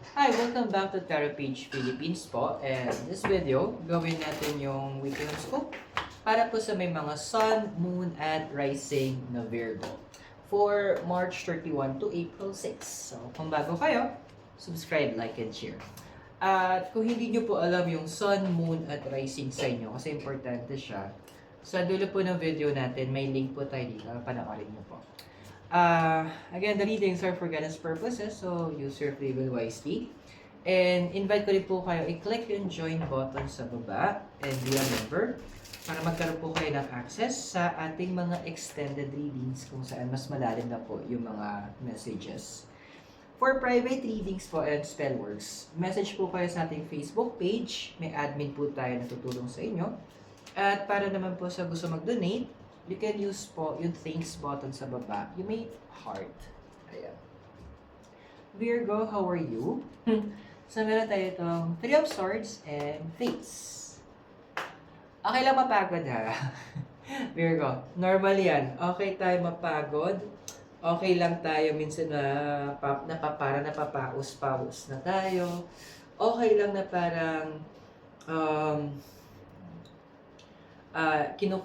Hi, welcome back to Tarot Page Philippines po. And this video, gawin natin yung weekly horoscope para po sa may mga Sun, Moon, at Rising na Virgo for March 31 to April 6. So, kung bago kayo, subscribe, like, and share. At kung hindi nyo po alam yung Sun, Moon, at Rising sign nyo, kasi importante siya, sa dulo po ng video natin, may link po tayo dito. Panoorin nyo po. Again, the readings are for guidance purposes, so use your free will wisely. And invite ko rin po kayo, i-click yung join button sa baba and be a member para magkaroon po kayo ng access sa ating mga extended readings kung saan mas malalim na po yung mga messages. For private readings po and spellworks, message po kayo sa ating Facebook page. May admin po tayo na tutulong sa inyo. At para naman po sa gusto mag-donate, you can use po yung thanks button sa baba. You may heart. Ayan. Virgo, how are you? So, meron tayo itong Three of Swords and Fates. Okay lang mapagod ha. Virgo, normal yan. Okay tayo mapagod. Okay lang tayo minsan na napapaus-paus na tayo. Okay lang na parang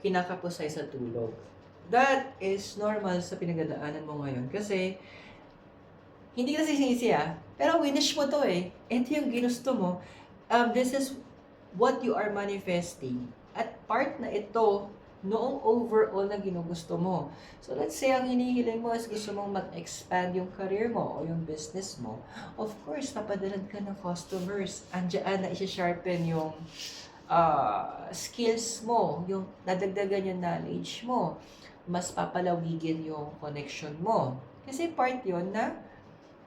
kinakapos sa tulog. That is normal sa pinagdadaanan mo ngayon kasi hindi ka sinisi pero winish mo to Ito yung ginusto mo. This is what you are manifesting. At part na ito noong overall na ginugusto mo. So let's say ang hinihiling mo is gusto mong mag-expand yung career mo o yung business mo. Of course, papadalan ka ng customers. Andiyan na i-sharpen yung skills mo, yung dadagdagan yung knowledge mo, mas papalawigin yung connection mo. Kasi part yon na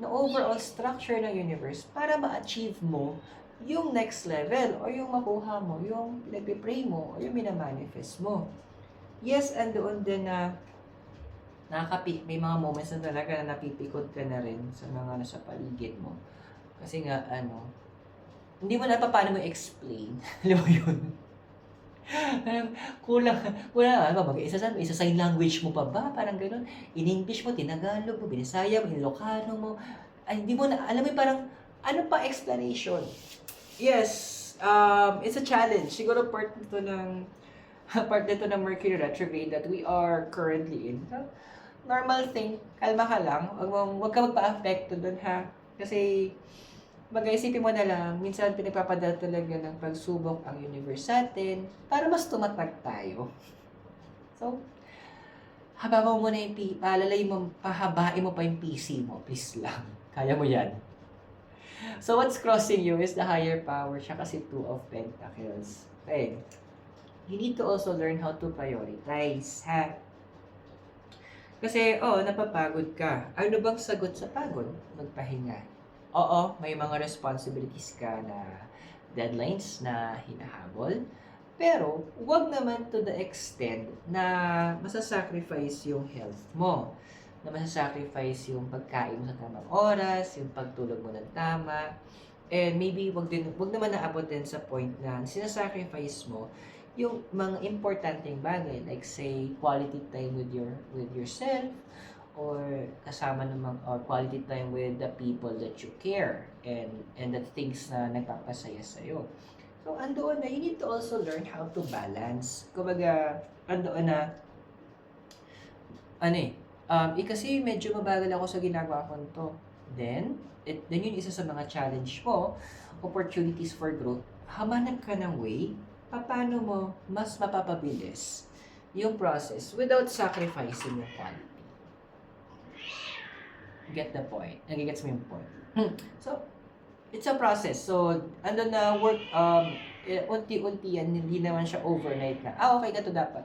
overall structure ng universe para ma-achieve mo yung next level o yung makuha mo, yung pinag-pray mo o yung minamanifest mo. Yes, and doon din na may mga moments na talaga na napipikot ka na rin sa mga nasa paligid mo. Kasi nga, hindi mo na paano mo explain. Alam mo yun? kulang isa sign language mo pa ba? Parang gano'n. In English mo, Tinagalog mo, Binisaya mo, Ilocano mo. Ay, hindi mo na, alam mo parang, ano pa explanation? Yes, it's a challenge. Siguro part nito ng Mercury retrograde that we are currently in. So, normal thing, kalma ka lang. Huwag ka magpa-affect doon ha. Kasi, mag-isipin mo na lang, minsan pinagpapadala talaga ng pagsubok ang universe sa atin para mas tumatag tayo. So, hababaw mo na yung pahabain mo pa yung PC mo. Please lang. Kaya mo yan. So, what's crossing you is the higher power. Siya kasi Two of Pentacles. Okay. You need to also learn how to prioritize, ha? Kasi, napapagod ka. Ano bang sagot sa pagod? Magpahinga. Oo, may mga responsibilities ka na deadlines na hinahabol. Pero, wag naman to the extent na masasacrifice yung health mo. Na masasacrifice yung pagkain mo sa tamang oras, yung pagtulog mo ng tama. And maybe wag naman naabot din sa point na sinasacrifice mo yung mga importanteng bagay. Like say, quality time with yourself, or kasama naman or quality time with the people that you care and the things na nagpapasaya sa iyo. So andoon na you need to also learn how to balance. Kumbaga andoon na kasi medyo mabagal ako sa ginagawa ko to. Then yun isa sa mga challenge mo, opportunities for growth. Hamanap ka ng way paano mo mas mapapabilis yung process without sacrificing your quality. Get the point. Nagigets mo yung point. So, it's a process. So, andun na work, unti-unti yan, hindi naman siya overnight na, okay, gato dapat.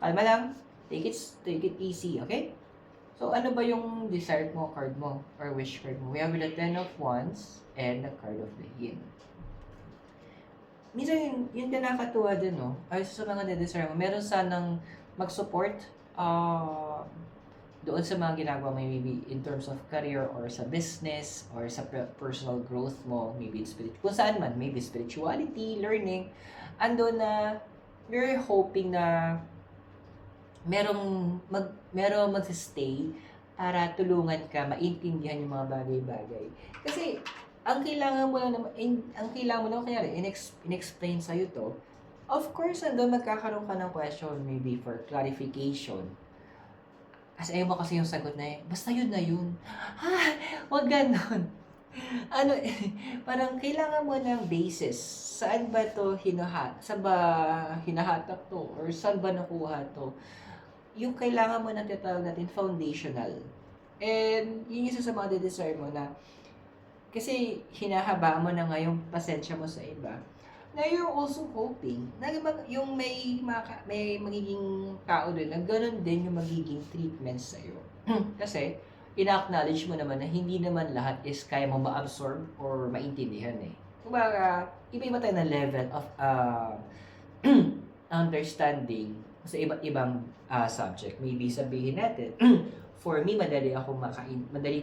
Kalma lang, take it easy, okay? So, ano ba yung desired mo, card mo, or wish card mo? We have the Ten of Wands and the card of the Yin. Minsan, yun din nakatuwa din, no? Ay, sa mga na-desire mo, meron sanang mag-support, doon sa mga ginagawa mo, maybe in terms of career or sa business or sa personal growth mo, maybe kung saan man, maybe spirituality, learning, ando na we're hoping na merong mag-stay para tulungan ka maintindihan yung mga bagay-bagay. Kasi, ang kailangan mo lang naman, kanyari, in-explain sa'yo to, of course, andun magkakaroon ka ng question, maybe for clarification. Kasi ayaw mo kasi yung sagot na basta yun na yun. Ha? Huwag ganon. Ano, parang kailangan mo ng basis. Saan ba to saan ba hinahatak to? Or saan ba nakuha to? Yung kailangan mo na tinatawag natin foundational. And yun yung isa sa mga desire mo na kasi hinahaba mo na nga yung pasensya mo sa iba. Now, you're also hoping na yung may magiging tao din na ganun din yung magiging treatment sa'yo. Kasi, ina-acknowledge mo naman na hindi naman lahat is kaya mo ma-absorb or maintindihan eh. Kumbaga, iba-iba tayo na level of understanding sa iba't ibang subject. Maybe sabihin natin, for me, madali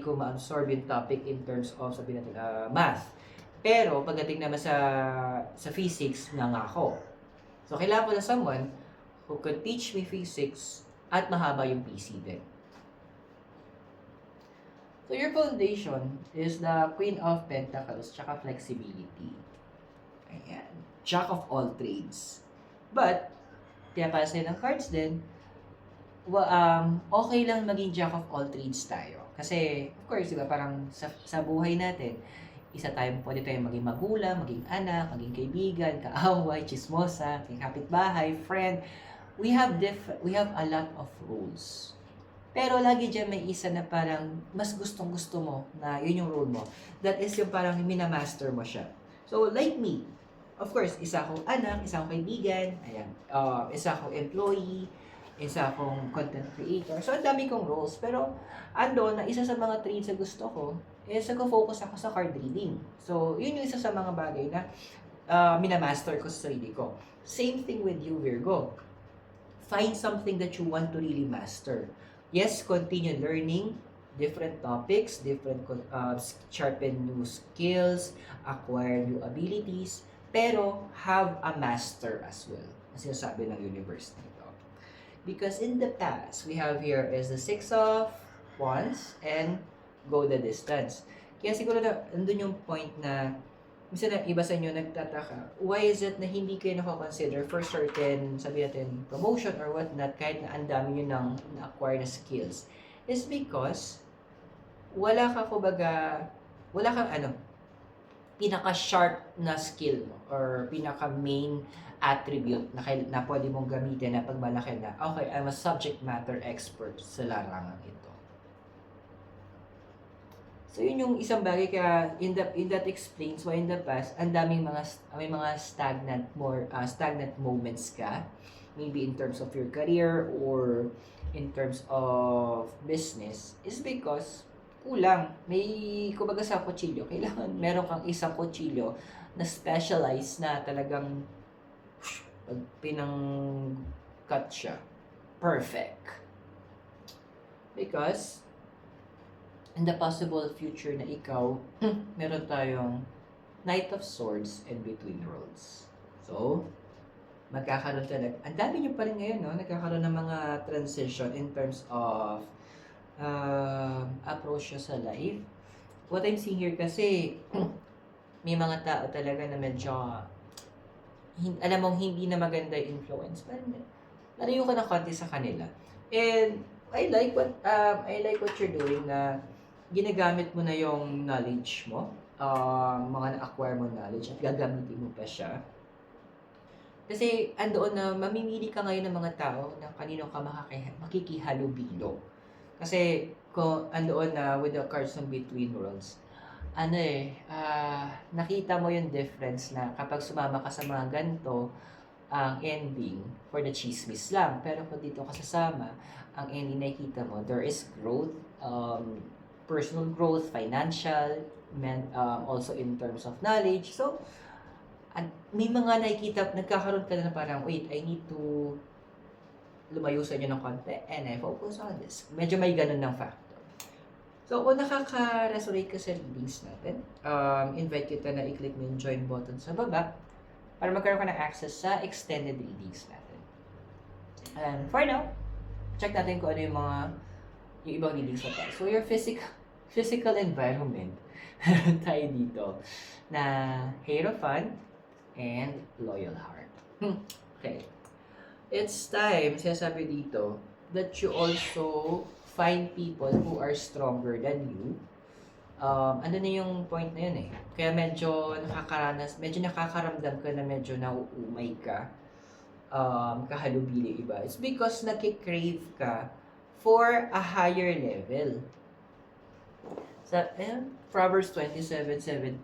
ko ma-absorb yung topic in terms of, sabihin natin, math. Pero, pagdating naman sa physics, nga ako. So, kailangan ko na someone who could teach me physics at mahaba yung PC din. So, your foundation is the Queen of Pentacles tsaka flexibility. Ayan. Jack of all trades. But, tinapala sa'yo ng cards din, okay lang maging Jack of all trades tayo. Kasi, of course, diba, parang sa buhay natin, pwede tayong maging magulang, maging anak, maging kaibigan, kaaway, chismosa, kapitbahay, friend. We have a lot of roles. Pero lagi dyan may isa na parang mas gustong-gusto mo na yun yung role mo. That is yung parang minamaster mo siya. So, like me, of course, isa akong anak, isa akong kaibigan, ayan, isa akong employee, isa akong content creator. So, ang dami kong roles. Pero, na isa sa mga traits na gusto ko, is nag-focus ako sa card reading. So, yun yung isa sa mga bagay na minamaster ko sa sarili ko. Same thing with you, Virgo. Find something that you want to really master. Yes, continue learning different topics, sharpen new skills, acquire new abilities, pero have a master as well. Ang sinasabi ng universe nito. Because in the past, we have here is the Six of Wands and go the distance. Kaya siguro na andun yung point na minsan na iba sa inyo nagtataka, why is it na hindi kayo nakakonsider for certain, sabi natin, promotion or whatnot, kahit na ang dami nyo nang na-acquire na skills? Is because wala kang pinaka-sharp na skill mo or pinaka-main attribute na pwede mong gamitin na pag malaki na, okay, I'm a subject matter expert sa larangan ito. So, yun yung isang bagay kaya in that explains why in the past, ang daming may mga stagnant moments ka. Maybe in terms of your career or in terms of business is because kulang. Kumbaga sa kutsilyo, kailangan meron kang isang kutsilyo na specialized na talagang pag pinang-cut siya, perfect. Because in the possible future na ikaw, meron tayong Knight of Swords and Between Worlds. So, magkakaroon talaga. Ang dami nyo pa rin ngayon, no? Nagkakaroon ng mga transition in terms of approach nyo sa life. What I'm seeing here kasi, may mga tao talaga na medyo, alam mong hindi na maganda yung influence. Nalayo ka na konti sa kanila. And, I like what you're doing na ginagamit mo na yung knowledge mo, mga na-acquire mo knowledge at gagamitin mo pa siya. Kasi andoon na mamimili ka ngayon ng mga tao na kanino ka makikihalubilo. Kasi kung andoon na with the cards ng Between Worlds, nakita mo yung difference na kapag sumama ka sa mga ganito, ang ending for the chismis lang. Pero kung dito ka sasama, ang ending nakikita mo, there is growth, personal growth, financial, also in terms of knowledge. So, may mga nagkakaroon ka na parang, wait, I need to lumayo sa inyo ng konti and I focus on this. Medyo may ganun ng factor. So, kung nakaka-resonate ka sa readings natin, invite kita na i-click mo yung join button sa baba para magkaroon ka ng access sa extended readings natin. And for now, check natin kung ano yung mga yung ibang reading sa taas. So, your physical environment, meron tayo dito na Hierophant and Loyal Heart. Okay. It's time, sinasabi dito, that you also find people who are stronger than you. Ano na yung point na yun eh. Kaya medyo nakakaramdam ka na medyo nauumay ka, kahalubili iba. It's because nakikrave ka for a higher level. Sa Proverbs 27:17.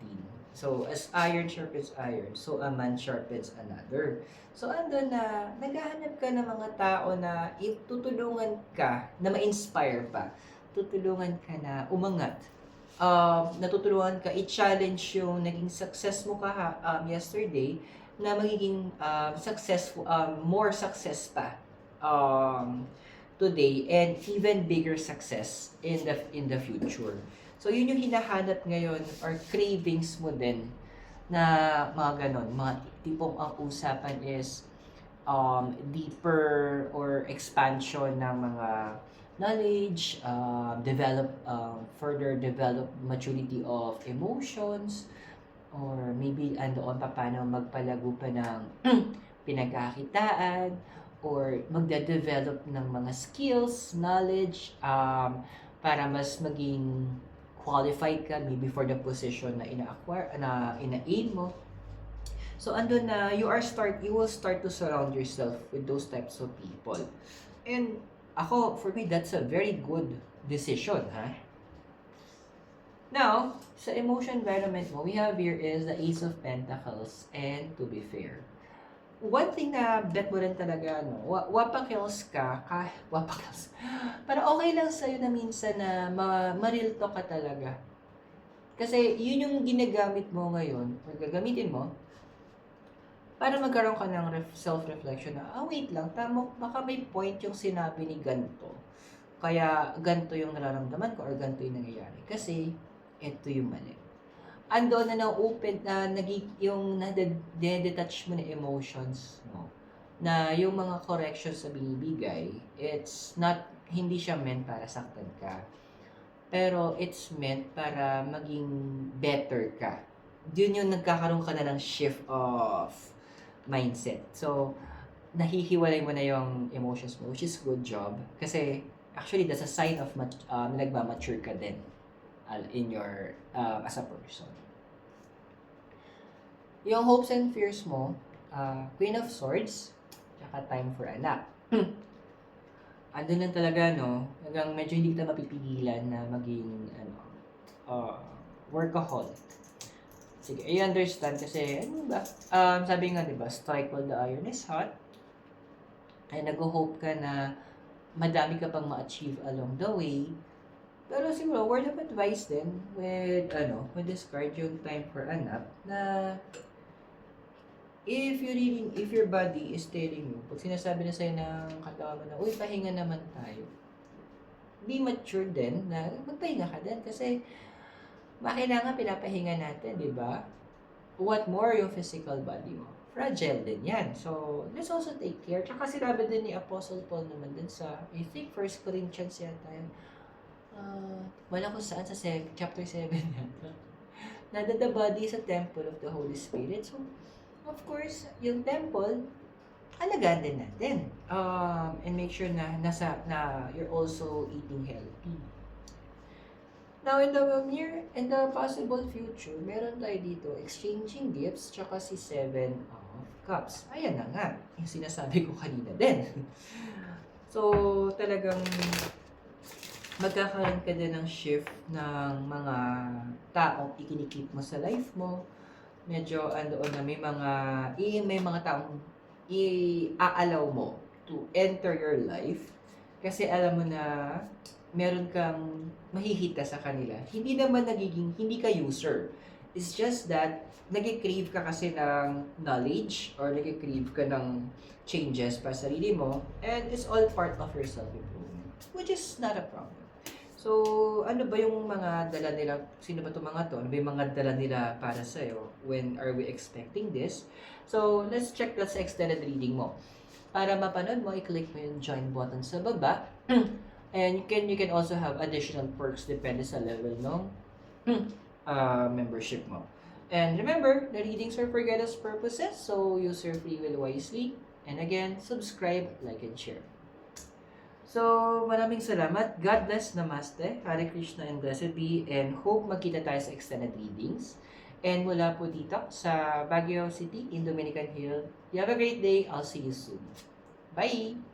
So, as iron sharpens iron, so a man sharpens another. So, andun na, naghahanap ka ng mga tao na tutulungan ka, na ma-inspire pa. Tutulungan ka na umangat. Natutulungan ka i-challenge yung naging success mo yesterday na magiging successful, more success pa today and even bigger success in the future. So, yun yung hinahanap ngayon or cravings mo din na mga ganon. Mga tipong ang usapan is deeper or expansion ng mga knowledge, further develop maturity of emotions, or maybe andoon pa paano magpalago pa ng pinagkakitaan, or magde-develop ng mga skills, knowledge, para mas maging qualified ka maybe for the position na ina-acquire, na ina-aim mo. So, andun na, you will start to surround yourself with those types of people. And, for me, that's a very good decision, ha? Now, sa emotion environment mo, we have here is the Ace of Pentacles, and to be fair. One thing na bet mo rin talaga, no, wapakils ka, para okay lang sa'yo na minsan na ma-real talk ka talaga. Kasi yun yung ginagamit mo ngayon, or gagamitin mo, para magkaroon ka ng self-reflection na, wait lang, tama, baka may point yung sinabi ni ganito. Kaya ganito yung nararamdaman ko or ganito yung nangyayari. Kasi, ito yung mali. Ando na na-open na yung na-detach mo na emotions mo. Na yung mga corrections na binibigay, hindi siya meant para saktan ka. Pero it's meant para maging better ka. Yun yung nagkakaroon ka na ng shift of mindset. So, nahihiwalay mo na yung emotions mo, which is good job. Kasi, actually, that's a sign of nagmamature ka din in your, as a person. Yung hopes and fears mo, Queen of Swords, tsaka Time for a Nap. Andun lang talaga, no? Hanggang medyo hindi kita mapipigilan na maging, workaholic. Sige, I understand kasi, sabi nga, diba, strike while the iron is hot. Ay, nag-hope ka na madami ka pang ma-achieve along the way. Pero siguro, word of advice din with this card, yung Time for a Nap, na if your body is telling you, pag sinasabi na sa'yo ng katawan mo na, uy, pahinga naman tayo, be mature din na magpahinga ka din kasi kailangan pinapahinga natin, di ba? What more yung physical body mo? Fragile din yan. So, let's also take care. Tsaka sinabi din ni Apostle Paul naman din sa, I think, 1 Corinthians yata yun. Wala kung saan sa chapter 7 yata. Na the body is a temple of the Holy Spirit. So, of course, yung temple, alagaan din natin. And make sure na you're also eating healthy. Now, in the possible future, meron tayo dito, exchanging gifts, tsaka si 7 of Cups. Ayan na nga, yung sinasabi ko kanina din. So, talagang magkakaroon ka din ng shift ng mga taong ikinikip mo sa life mo. Medyo andoon na may mga taong i-aalaw mo to enter your life kasi alam mo na meron kang mahihita sa kanila. Hindi naman hindi ka user. It's just that nag-crave ka kasi ng knowledge or nag-crave ka ng changes para sa sarili mo, and it's all part of your self-improvement, which is not a problem. So, ano ba yung mga dala nila? Sino ba itong mga to? Ano ba yung mga dala nila para sa'yo? When are we expecting this? So, let's check the extended reading mo. Para mapanood mo, i-click mo yung join button sa baba. And you can also have additional perks depende sa level ng membership mo. And remember, the readings are for guidance purposes, so use your free will wisely. And again, subscribe, like, and share. So, maraming salamat. God bless, Namaste, Hare Krishna, and blessed be, and hope magkita tayo sa extended readings. And mula po dito sa Baguio City in Dominican Hill. You have a great day. I'll see you soon. Bye!